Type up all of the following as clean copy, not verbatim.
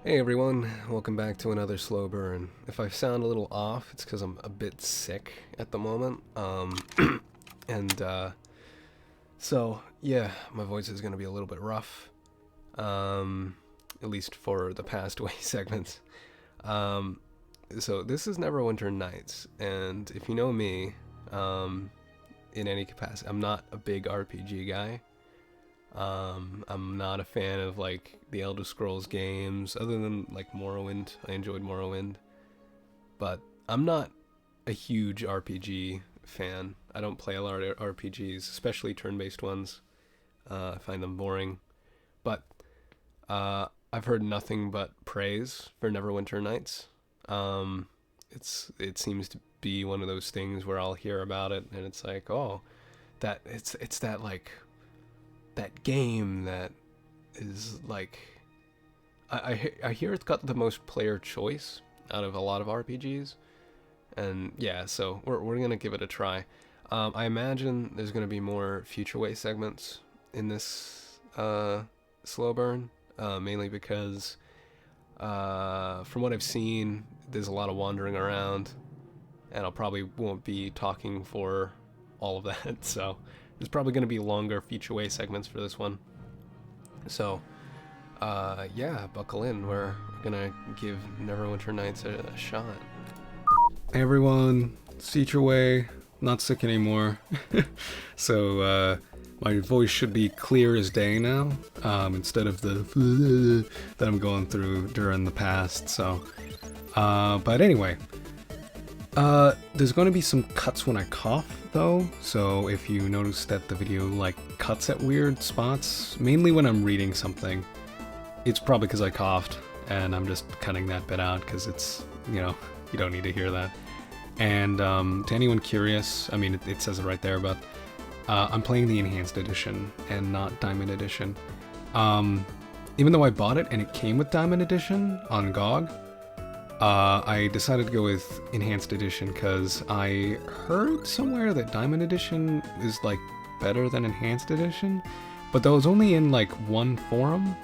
Hey everyone, welcome back to another slow burn. If I sound a little off, it's because I'm a bit sick at the moment. And so yeah, my voice is gonna be a little bit rough. At least for the past way segments. Um, so this is Neverwinter Nights, and if you know me, in any capacity, I'm not a big RPG guy. I'm not a fan of like the Elder Scrolls games, other than like Morrowind. I enjoyed Morrowind, but I'm not a huge RPG fan. I don't play a lot of RPGs, especially turn-based ones. I find them boring. But I've heard nothing but praise for Neverwinter Nights. It seems to be one of those things where I'll hear about it and it's like, oh, that it's that like that game that is like I hear it's got the most player choice out of a lot of RPGs, and yeah, so we're gonna give it a try. I imagine there's gonna be more future way segments in this slow burn, mainly because from what I've seen, there's a lot of wandering around, and I'll probably won't be talking for all of that. So there's probably going to be longer feature way segments for this one. So yeah, buckle in. We're gonna give Neverwinter Nights a shot. Hey everyone, it's Feature Way. Not sick anymore. So my voice should be clear as day now, instead of the that I'm going through during the past. So, but anyway, there's going to be some cuts when I cough, though, so if you notice that the video, like, cuts at weird spots, mainly when I'm reading something, it's probably because I coughed, and I'm just cutting that bit out, because it's, you don't need to hear that. And to anyone curious, I mean, it says it right there, but I'm playing the Enhanced Edition, and not Diamond Edition. Even though I bought it, and it came with Diamond Edition on GOG, I decided to go with Enhanced Edition because I heard somewhere that Diamond Edition is like better than Enhanced Edition, but that was only in like one forum,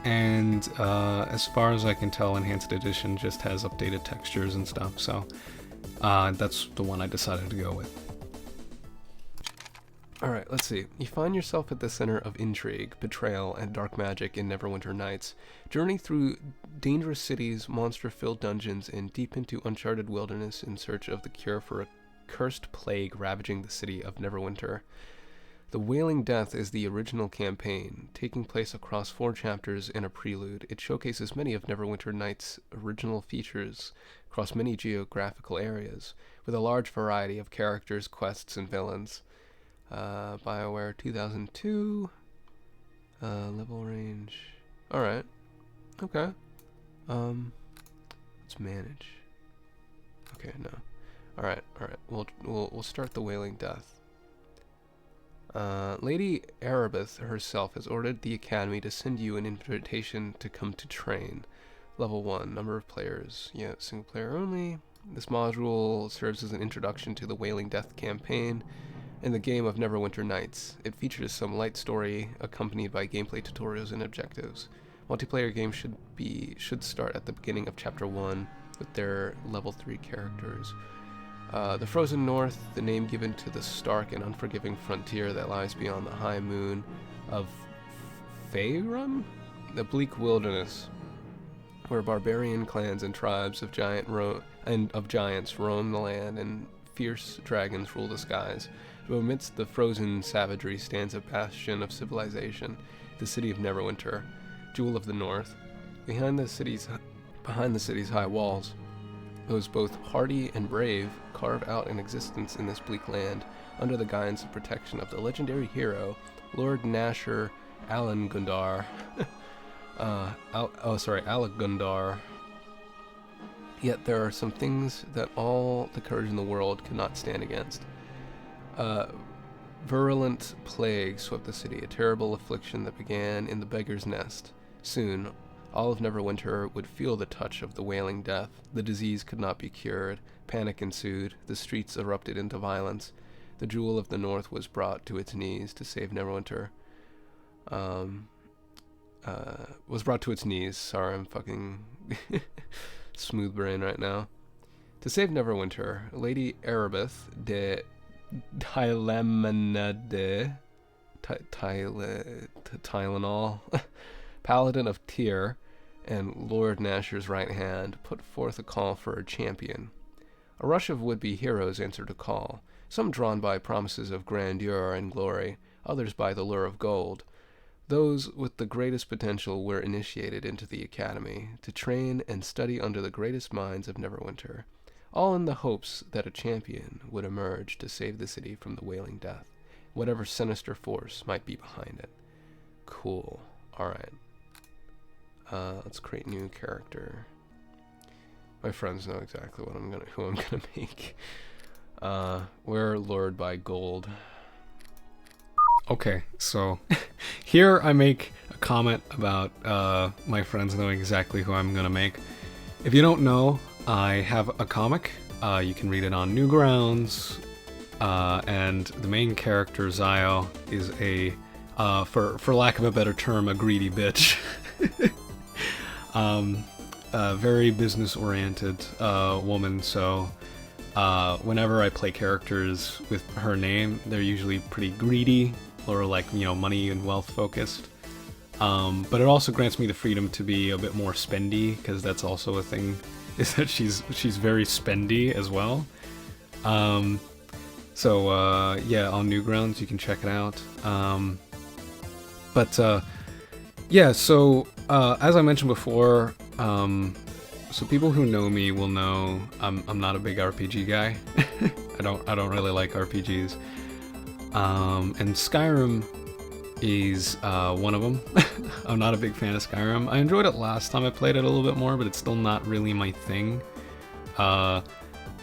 and as far as I can tell, Enhanced Edition just has updated textures and stuff, so that's the one I decided to go with. Alright, let's see. You find yourself at the center of intrigue, betrayal, and dark magic in Neverwinter Nights. Journey through dangerous cities, monster-filled dungeons, and deep into uncharted wilderness in search of the cure for a cursed plague ravaging the city of Neverwinter. The Wailing Death is the original campaign, taking place across 4 chapters and a prelude. It showcases many of Neverwinter Nights' original features across many geographical areas, with a large variety of characters, quests, and villains. BioWare 2002. Level range. Alright. Okay. Let's manage. Okay, no. Alright. We'll start the Wailing Death. Lady Erebeth herself has ordered the Academy to send you an invitation to come to train. Level 1. Number of players. Yeah, single player only. This module serves as an introduction to the Wailing Death campaign in the game of Neverwinter Nights. It features some light story accompanied by gameplay tutorials and objectives. Multiplayer games should start at the beginning of Chapter 1 with their level 3 characters. The Frozen North, the name given to the stark and unforgiving frontier that lies beyond the high moon of Faerun? The bleak wilderness, where barbarian clans and tribes of giants roam the land and fierce dragons rule the skies. But amidst the frozen savagery stands a bastion of civilization, the city of Neverwinter, Jewel of the North. Behind the city's high walls, those both hardy and brave carve out an existence in this bleak land under the guidance and protection of the legendary hero, Lord Nasher Alangundar. Alagundar. Yet there are some things that all the courage in the world cannot stand against. Virulent plague swept the city, a terrible affliction that began in the beggar's nest. Soon, all of Neverwinter would feel the touch of the Wailing Death. The disease could not be cured. Panic ensued. The streets erupted into violence. The Jewel of the North was brought to its knees to save Neverwinter. was brought to its knees. Sorry, I'm fucking smooth brain right now. To save Neverwinter, Lady Erebeth de Tylemenade, Tylenol, Paladin of Tyr, and Lord Nasher's right hand, put forth a call for a champion. A rush of would-be heroes answered a call, some drawn by promises of grandeur and glory, others by the lure of gold. Those with the greatest potential were initiated into the academy, to train and study under the greatest minds of Neverwinter, all in the hopes that a champion would emerge to save the city from the wailing death, whatever sinister force might be behind it. Cool. Alright. Let's create new character. My friends know exactly who I'm gonna make. We're lured by gold. Okay, so here I make a comment about my friends knowing exactly who I'm gonna make. If you don't know, I have a comic. You can read it on Newgrounds, and the main character Zio is a, for lack of a better term, a greedy bitch. Very business-oriented woman. So whenever I play characters with her name, they're usually pretty greedy or like, you know, money and wealth focused. But it also grants me the freedom to be a bit more spendy, because that's also a thing, is that she's very spendy as well. So yeah, on Newgrounds you can check it out. Yeah, so as I mentioned before, so people who know me will know I'm not a big RPG guy. I don't really like RPGs. And Skyrim is one of them. I'm not a big fan of Skyrim. I enjoyed it last time I played it a little bit more, but it's still not really my thing. When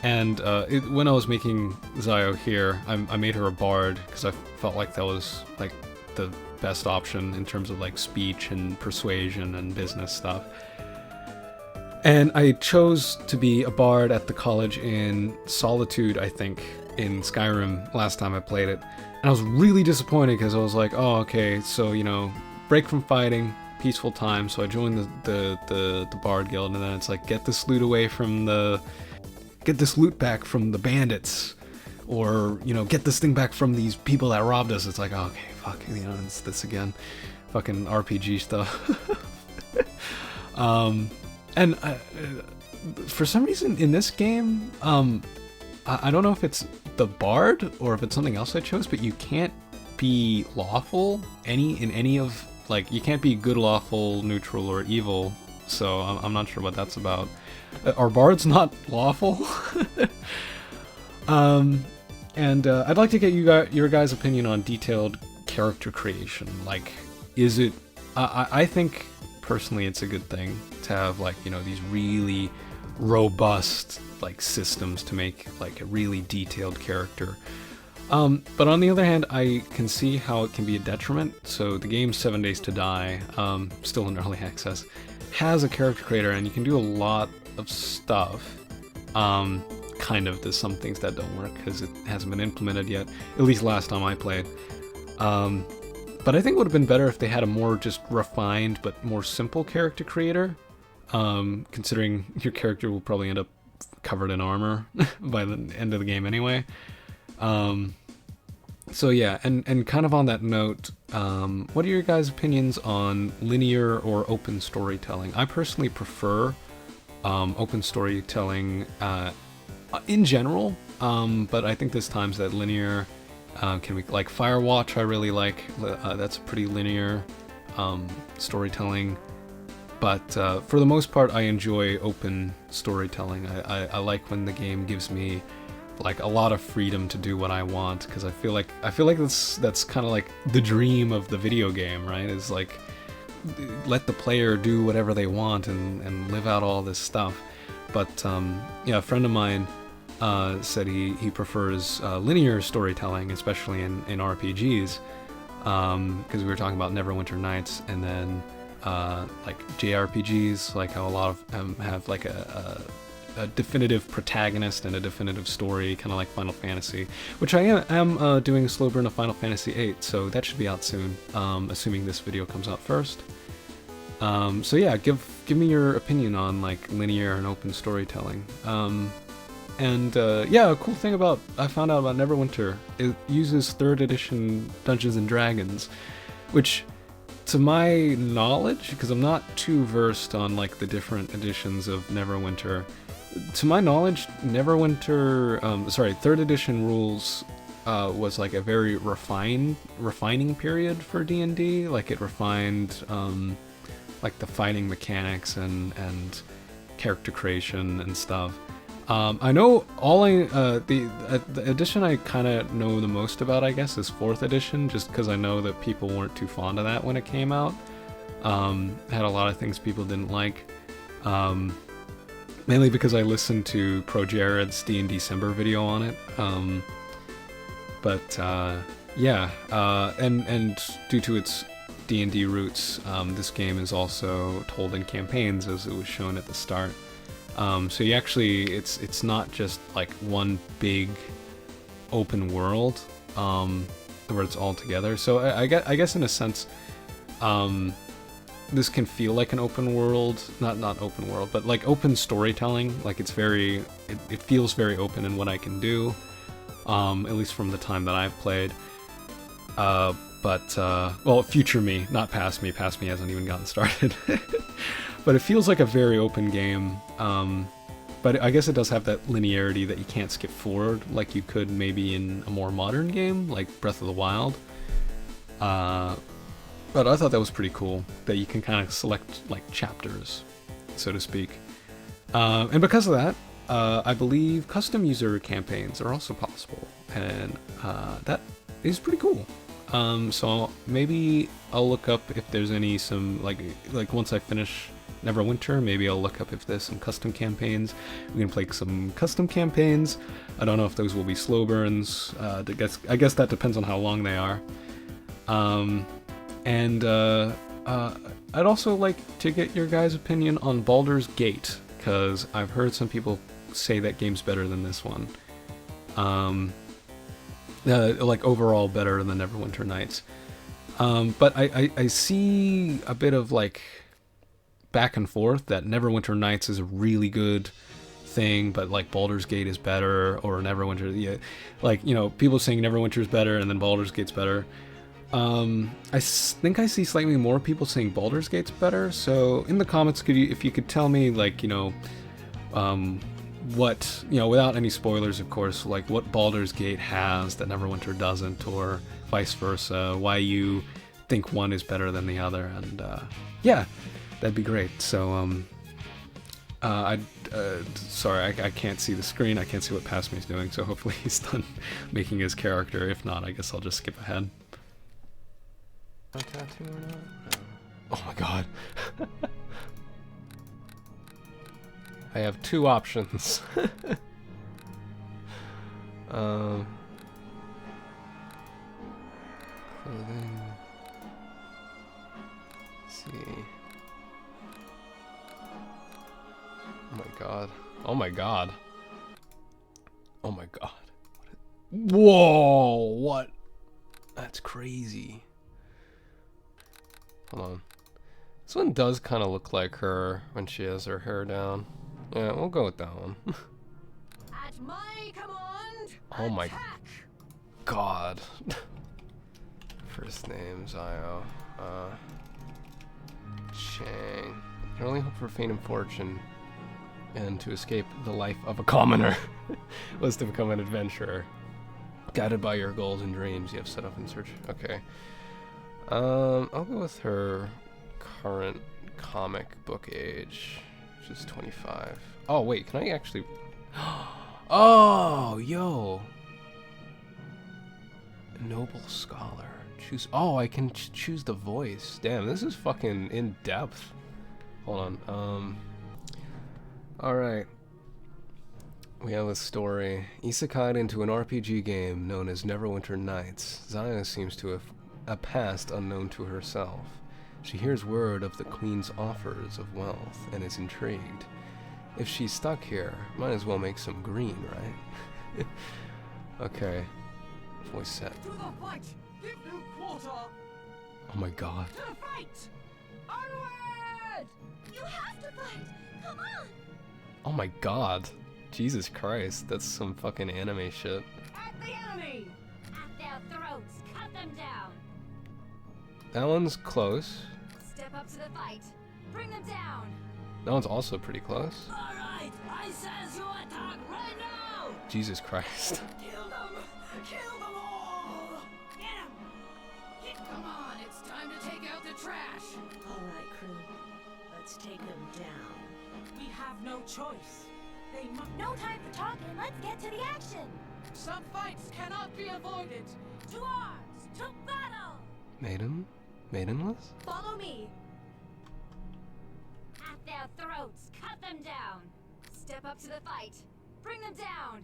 I was making Zio here, I made her a bard because I felt like that was like the best option in terms of like speech and persuasion and business stuff. And I chose to be a bard at the college in Solitude, I think, in Skyrim last time I played it. And I was really disappointed because I was like, oh, okay, so, you know, break from fighting, peaceful time. So I joined the Bard Guild, and then it's like, get this loot back from the bandits, or, you know, get this thing back from these people that robbed us. It's like, oh, okay, fuck, you know, it's this again, fucking RPG stuff. And for some reason in this game, I don't know if it's the bard or if it's something else I chose, but you can't be lawful in any of, like, you can't be good, lawful, neutral, or evil. So I'm not sure what that's about. Are bards not lawful? And I'd like to get your guys' opinion on detailed character creation. Like, is it? I think personally it's a good thing to have, like, you know, these really robust like systems to make like a really detailed character. But on the other hand, I can see how it can be a detriment. So the game 7 Days to Die, still in early access, has a character creator, and you can do a lot of stuff. Kind of, there's some things that don't work because it hasn't been implemented yet, at least last time I played. But I think it would have been better if they had a more just refined but more simple character creator, considering your character will probably end up covered in armor by the end of the game anyway. So yeah, and kind of on that note, what are your guys' opinions on linear or open storytelling? I personally prefer open storytelling in general, but I think there's times that linear can be, like Firewatch I really like. That's a pretty linear storytelling. But for the most part, I enjoy open storytelling. I like when the game gives me like a lot of freedom to do what I want, because I feel like that's kind of like the dream of the video game, right? Is like let the player do whatever they want and live out all this stuff. But yeah, a friend of mine said he prefers linear storytelling, especially in RPGs, because we were talking about Neverwinter Nights, and then like JRPGs, like how a lot of them have like a definitive protagonist and a definitive story, kind of like Final Fantasy, which I am doing a slow burn of Final Fantasy VIII, so that should be out soon, assuming this video comes out first. So yeah, give me your opinion on like linear and open storytelling. Yeah, a cool thing about I found out about Neverwinter, it uses 3rd edition Dungeons and Dragons, which, to my knowledge, because I'm not too versed on like the different editions of Neverwinter, to my knowledge, Neverwinter, 3rd edition rules was like a very refining period for D&D. Like it refined like the fighting mechanics and character creation and stuff. I know the edition I kind of know the most about, I guess, is 4th edition, just because I know that people weren't too fond of that when it came out. Had a lot of things people didn't like, mainly because I listened to Pro Jared's D&D December video on it. And due to its D&D roots, this game is also told in campaigns, as it was shown at the start. So you actually, it's not just like one big open world where it's all together. So I guess in a sense, this can feel like an open world, not open world, but like open storytelling. Like it feels very open in what I can do, at least from the time that I've played. Well, future me, not past me. Past me hasn't even gotten started. But it feels like a very open game. But I guess it does have that linearity that you can't skip forward like you could maybe in a more modern game, like Breath of the Wild. But I thought that was pretty cool, that you can kind of select like chapters, so to speak. And because of that, I believe custom user campaigns are also possible. And that is pretty cool. So maybe I'll look up if there's some like once I finish Neverwinter, maybe I'll look up if there's some custom campaigns. We can play some custom campaigns. I don't know if those will be slow burns. I guess that depends on how long they are. I'd also like to get your guys' opinion on Baldur's Gate, because I've heard some people say that game's better than this one. Like overall better than Neverwinter Nights. But I see a bit of like back and forth that Neverwinter Nights is a really good thing, but like Baldur's Gate is better, or Neverwinter, yeah, like, you know, people saying Neverwinter is better and then Baldur's Gate's better. I think I see slightly more people saying Baldur's Gate's better. So in the comments, if you could tell me, like, you know, what, you know, without any spoilers, of course, like what Baldur's Gate has that Neverwinter doesn't, or vice versa, why you think one is better than the other, and yeah, that'd be great. So sorry, I can't see the screen, I can't see what Past Me's doing, so hopefully he's done making his character. If not, I guess I'll just skip ahead. A tattoo or not? No. Oh my god. I have two options. Clothing. Let's see. Oh my god. Oh my god. Oh my god. Whoa! What? That's crazy. Hold on. This one does kind of look like her when she has her hair down. Yeah, we'll go with that one. At my command, oh my attack. god. First name, Zio. Chang. Your only hope for fame and fortune and to escape the life of a commoner was to become an adventurer. Guided by your goals and dreams you have set up in search. Okay. I'll go with her current comic book age, which is 25. Oh, wait, can I actually... Oh, yo! Noble scholar. Choose... Oh, I can choose the voice. Damn, this is fucking in-depth. Hold on, Alright. We have a story. Isekai'd into an RPG game known as Neverwinter Nights, Zaya seems to have a past unknown to herself. She hears word of the Queen's offers of wealth and is intrigued. If she's stuck here, might as well make some green, right? Okay. Voice set. To the fight! Give no quarter! Oh my god. To the fight! Onward! forward! You have to fight! Come on! Oh my god. Jesus Christ, that's some fucking anime shit. At the enemy! At their throats! Cut them down! That one's close. Step up to the fight! Bring them down! That one's also pretty close. Alright! I says you attack right now! Jesus Christ. Kill them! Kill them all! Get them! Come on, it's time to take out the trash! All right, crew. Let's take them down. We have no choice. No time for talking. Let's get to the action. Some fights cannot be avoided. To arms. To battle. Maidenless? Follow me. At their throats, cut them down. Step up to the fight. Bring them down.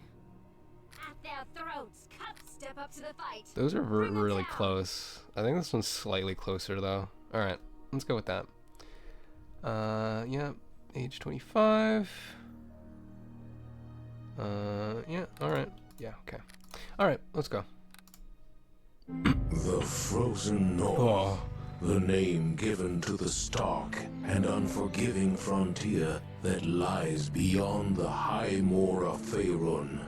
At their throats, step up to the fight. Those are Bring them really down. close. I think this one's slightly closer though. Alright, let's go with that. Yeah, age 25. Yeah, alright. Yeah, okay. Alright, let's go. The Frozen North, Oh. the name given to the stark and unforgiving frontier that lies beyond the high moor of Faerun.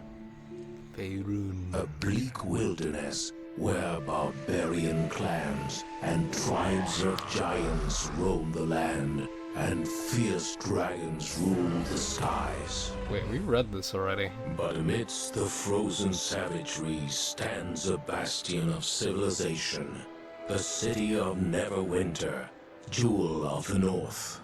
Faerun. A bleak wilderness where barbarian clans and tribes of giants roam the land and fierce dragons rule the skies. Wait, we read this already. But amidst the frozen savagery stands a bastion of civilization, the city of Neverwinter, jewel of the north.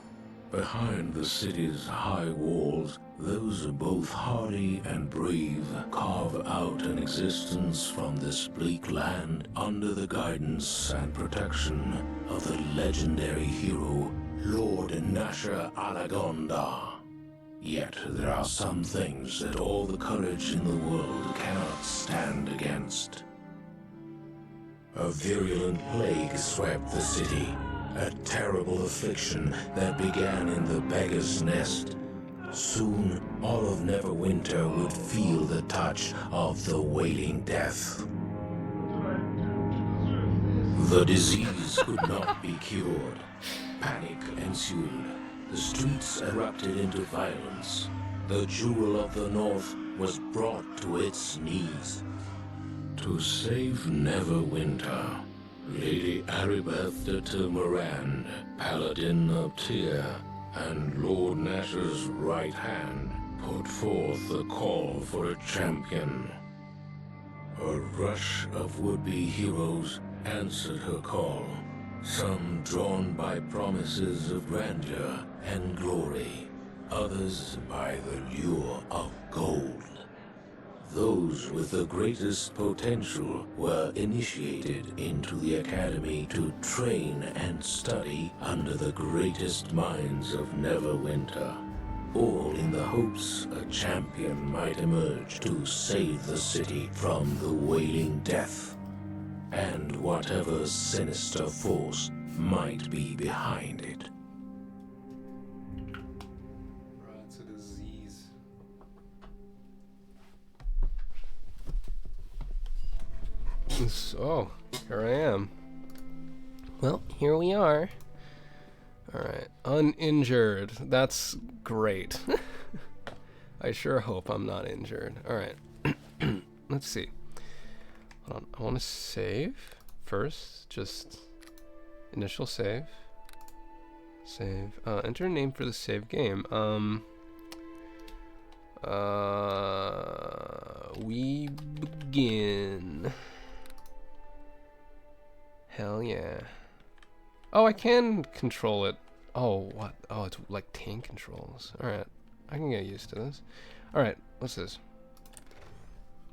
Behind the city's high walls, those both hardy and brave carve out an existence from this bleak land under the guidance and protection of the legendary hero, Lord Nasher Alagonda. Yet there are some things that all the courage in the world cannot stand against. A virulent plague swept the city, a terrible affliction that began in the beggar's nest. Soon, all of Neverwinter would feel the touch of the waiting death. The disease could not be cured. Panic ensued. The streets erupted into violence. The jewel of the north was brought to its knees. To save Neverwinter, Lady Aribeth de Tilmarand, Paladin of Tyr, and Lord Nasher's right hand put forth the call for a champion. A rush of would-be heroes answered her call, some drawn by promises of grandeur and glory, others by the lure of gold. Those with the greatest potential were initiated into the academy to train and study under the greatest minds of Neverwinter, all in the hopes a champion might emerge to save the city from the wailing death, and whatever sinister force might be behind it. It's a disease. So, here I am. Well, here we are. Alright, uninjured. That's great. I sure hope I'm not injured. Alright, let's see. Hold on, I want to save first. Just initial save. Save. Enter a name for the save game. We begin. Hell yeah. Oh, I can control it. Oh, what? Oh, it's like tank controls. Alright. I can get used to this. Alright, what's this?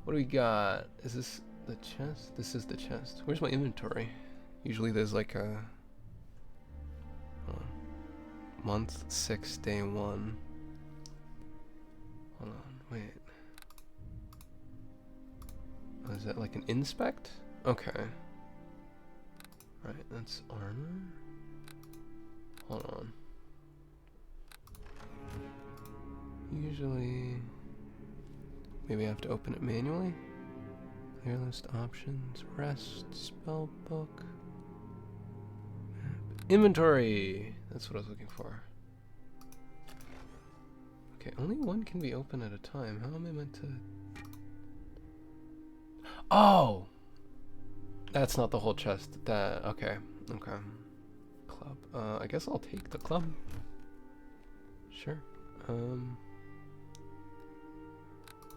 What do we got? Is this the chest? This is the chest. Where's my inventory? Usually there's like a... Hold on. Month 6, day 1. Hold on, wait. Oh, is that like an inspect? Okay. Right, that's armor. Hold on. Usually, maybe I have to open it manually. Clear list options, rest, spell book, map. Inventory. That's what I was looking for. Okay, only one can be open at a time. How am I meant to... Oh! That's not the whole chest. That... Okay. Okay. Club. I guess I'll take the club. Sure.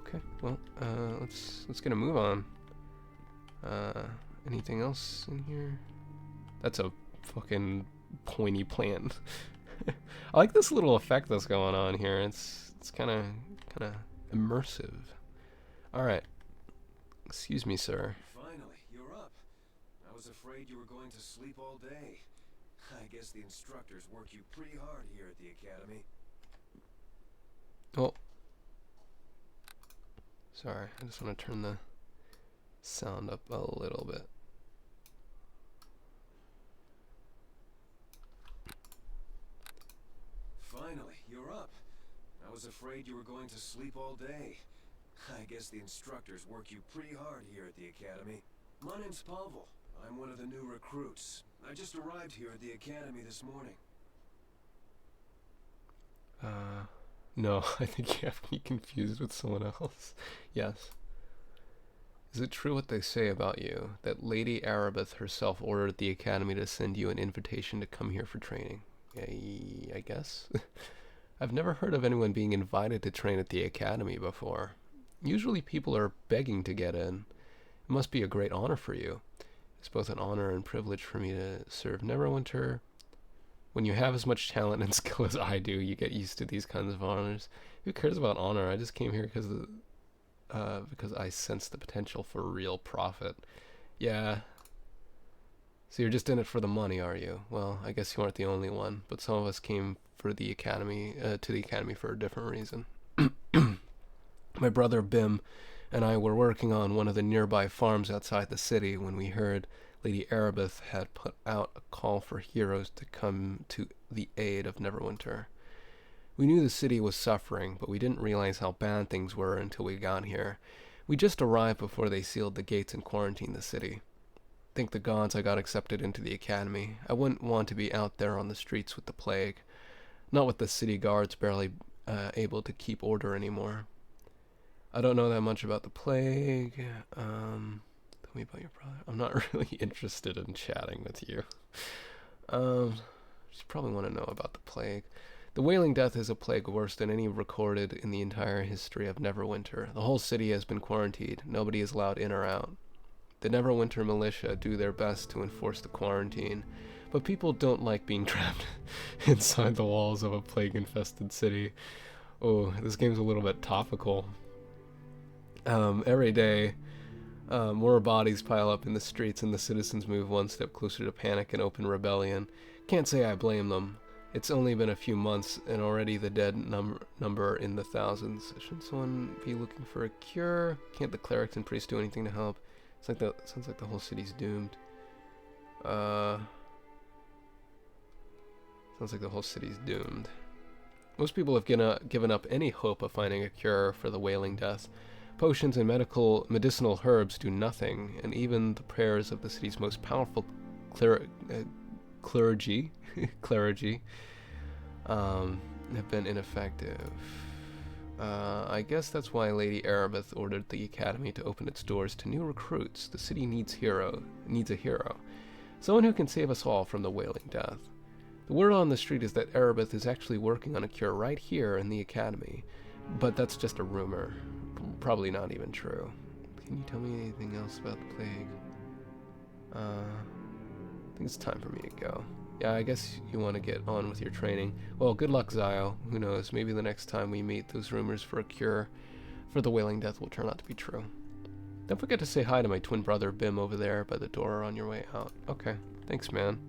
Okay, well, let's get a move on. Anything else in here? That's a fucking pointy plant. I like this little effect that's going on here. It's kind of immersive. All right. Excuse me, sir. Finally, you're up. I was afraid you were going to sleep all day. I guess the instructors work you pretty hard here at the academy. Oh. Sorry, I just want to turn the sound up a little bit. Finally, you're up. I was afraid you were going to sleep all day. I guess the instructors work you pretty hard here at the academy. My name's Pavel. I'm one of the new recruits. I just arrived here at the academy this morning. No, I think you have me confused with someone else. Yes. Is it true what they say about you, that Lady Arabeth herself ordered the academy to send you an invitation to come here for training? I guess. I've never heard of anyone being invited to train at the academy before. Usually people are begging to get in. It must be a great honor for you. It's both an honor and privilege for me to serve Neverwinter. When you have as much talent and skill as I do, you get used to these kinds of honors. Who cares about honor? I just came here because I sense the potential for real profit. Yeah. So you're just in it for the money, are you? Well, I guess you aren't the only one, but some of us came for the academy, to the academy for a different reason. My brother Bim and I were working on one of the nearby farms outside the city when we heard Lady Arabeth had put out a call for heroes to come to the aid of Neverwinter. We knew the city was suffering, but we didn't realize how bad things were until we got here. We just arrived before they sealed the gates and quarantined the city. Thank the gods I got accepted into the academy. I wouldn't want to be out there on the streets with the plague. Not with the city guards barely able to keep order anymore. I don't know that much about the plague. Tell me about your brother. I'm not really interested in chatting with you. You probably want to know about the plague. The Wailing Death is a plague worse than any recorded in the entire history of Neverwinter. The whole city has been quarantined. Nobody is allowed in or out. The Neverwinter militia do their best to enforce the quarantine, but people don't like being trapped inside the walls of a plague-infested city. Oh, this game's a little bit topical. Every day, more bodies pile up in the streets and the citizens move one step closer to panic and open rebellion. Can't say I blame them. It's only been a few months and already the dead number in the thousands. Shouldn't someone be looking for a cure? Can't the clerics and priests do anything to help? Sounds like the whole city's doomed. Sounds like the whole city's doomed. Most people have given up any hope of finding a cure for the Wailing Death. Potions and medicinal herbs do nothing, and even the prayers of the city's most powerful clergy have been ineffective. I guess that's why Lady Arabeth ordered the academy to open its doors to new recruits. The city needs a hero. Someone who can save us all from the Wailing Death. The word on the street is that Arabeth is actually working on a cure right here in the academy, but that's just a rumor. Probably not even true. Can you tell me anything else about the plague? I think it's time for me to go. Yeah, I guess you want to get on with your training. Well, good luck, Zio. Who knows, maybe the next time we meet, those rumors for a cure for the Wailing Death will turn out to be true. Don't forget to say hi to my twin brother Bim over there by the door on your way out. Okay, thanks, man.